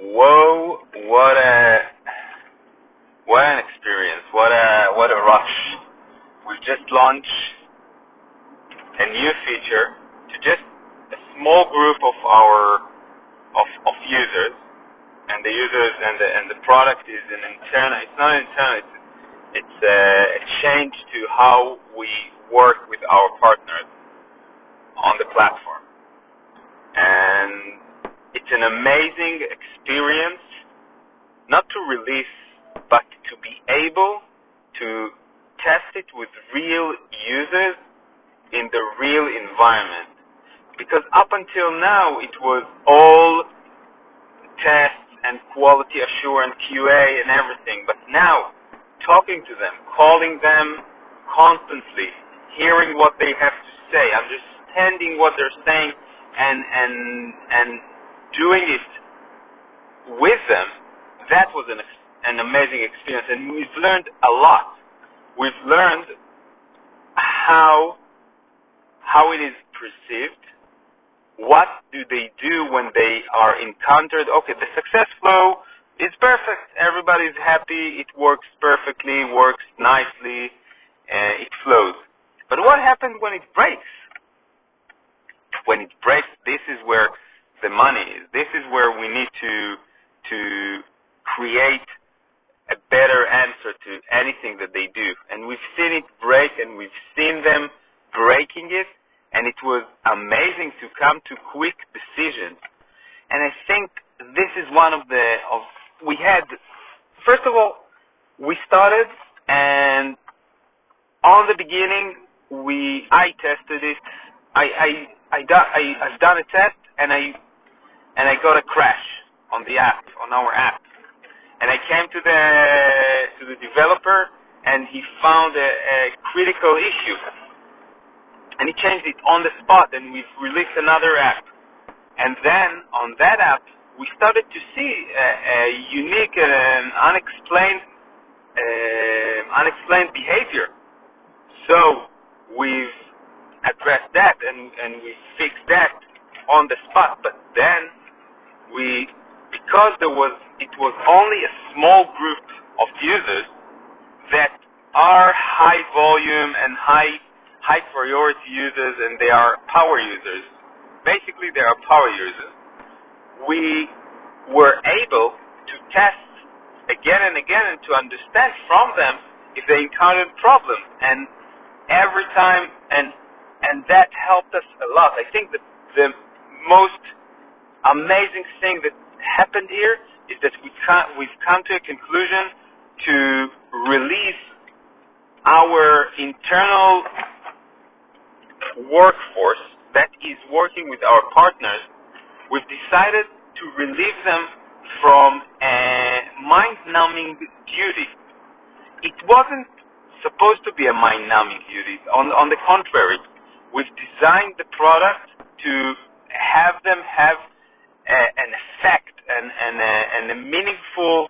Whoa, what an experience. What a rush. We've just launched a new feature to just a small group of our of users, and the users and the product is an internal. It's not internal. It's a change to how we work with our partners on the platform, and it's an amazing experience. Not to release, but to be able to test it with real users in the real environment. Because up until now, it was all tests and quality assurance, QA and everything. But now, talking to them, calling them constantly, hearing what they have to say, understanding what they're saying, and doing it with them, that was an amazing experience. And we've learned a lot. We've learned how it is perceived. What do they do when they are encountered? Okay, the success flow is perfect. Everybody's happy. It works perfectly, works nicely, it flows. But what happens when it breaks? When it breaks, this is where the money is. This is where we need to create a better answer to anything that they do. And we've seen it break, and we've seen them breaking it, and it was amazing to come to quick decisions. And I think this is one of we had, first of all, we started, and on the beginning, I tested it. I've done a test, and I got a crash on the app, on our app. And I came to the developer, and he found a critical issue. And he changed it on the spot, and we've released another app. And then on that app, we started to see a unique and unexplained behavior. So we've addressed that, and we fixed that on the spot. But then because it was only a small group of users that are high volume and high priority users, and they are power users. Basically, they are power users. We were able to test again and again and to understand from them if they encountered problems. And every time, and that helped us a lot. I think that the most amazing thing that happened here is that we've come to a conclusion to release our internal workforce that is working with our partners. We've decided to relieve them from a mind-numbing duty. It wasn't supposed to be a mind-numbing duty. On the contrary, we've designed the product to have them have an effect and a meaningful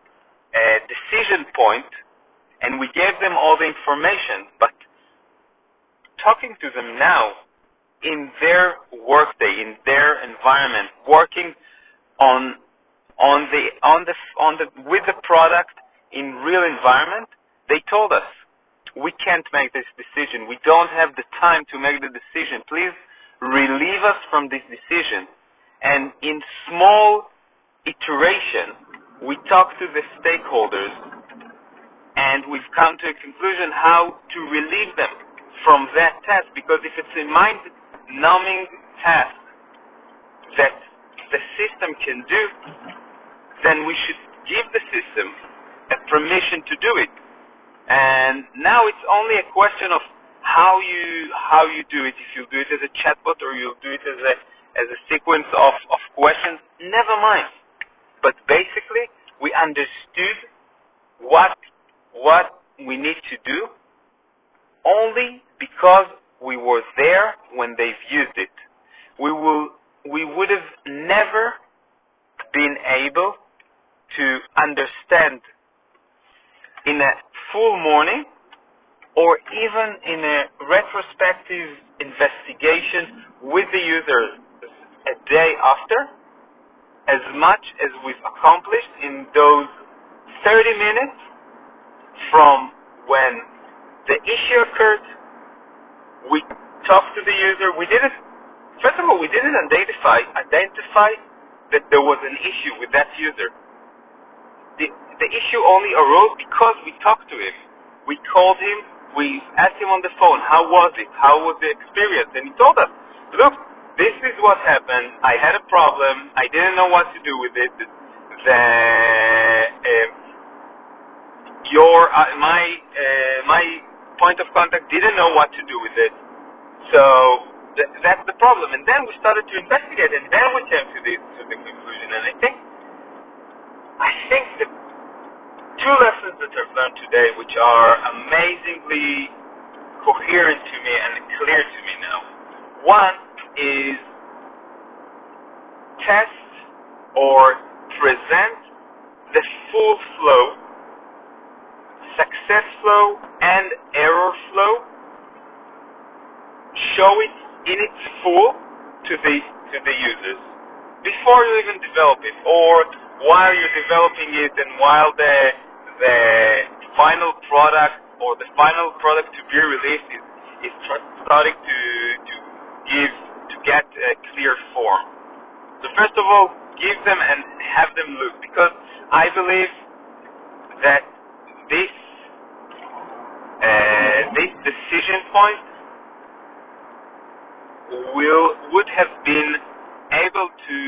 decision point, and we gave them all the information. But talking to them now in their workday, in their environment, working with the product in real environment, they told us, we can't make this decision. We don't have the time to make the decision. Please relieve us from this decision. And in small iteration, we talked to the stakeholders, and we've come to a conclusion how to relieve them from that task. Because if it's a mind-numbing task that the system can do, then we should give the system a permission to do it. And now it's only a question of how you do it. If you do it as a chatbot or you do it as a sequence of questions, never mind. But basically, we understood what we need to do only because we were there when they've used it. We would have never been able to understand in a full morning or even in a retrospective investigation with the user a day after as much as we've accomplished in those 30 minutes from when the issue occurred. We talked to the user. First of all, we didn't identify that there was an issue with that user. The issue only arose because we talked to him. We called him, we asked him on the phone, how was it? How was the experience? And he told us, look, this is what happened. I had a problem. I didn't know what to do with it. My point of contact didn't know what to do with it. So that's the problem. And then we started to investigate, and then we came to the conclusion. And I think the two lessons that I've learned today, which are amazingly coherent to me and clear to me now. One is test or present the full flow, success flow and error flow. Show it in its full to the users before you even develop it, or while you're developing it and while the final product or the final product to be released is starting to get a clear form. So first of all, give them and have them look, because I believe that this decision point we would have been able to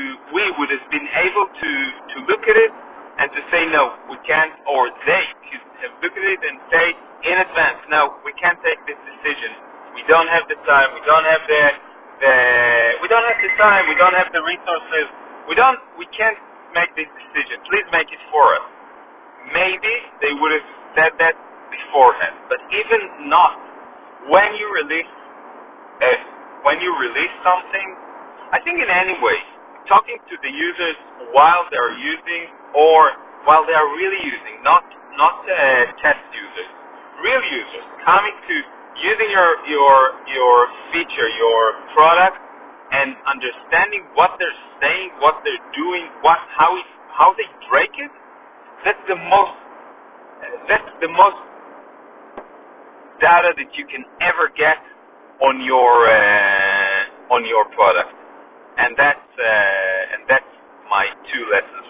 look at it and to say, no, we can't, or they could have looked at it and say in advance, no, we can't take this decision. We don't have the time. We don't have the time. We don't have the resources. We can't make this decision. Please make it for us. Maybe they would have said that beforehand. But even not, when you release something, I think in any way, talking to the users while they are using or while they are really using, not test users, real users coming to using your feature, your product, and understanding what they're saying, what they're doing, how they break it. That's the most data that you can ever get on your product, and that's my two lessons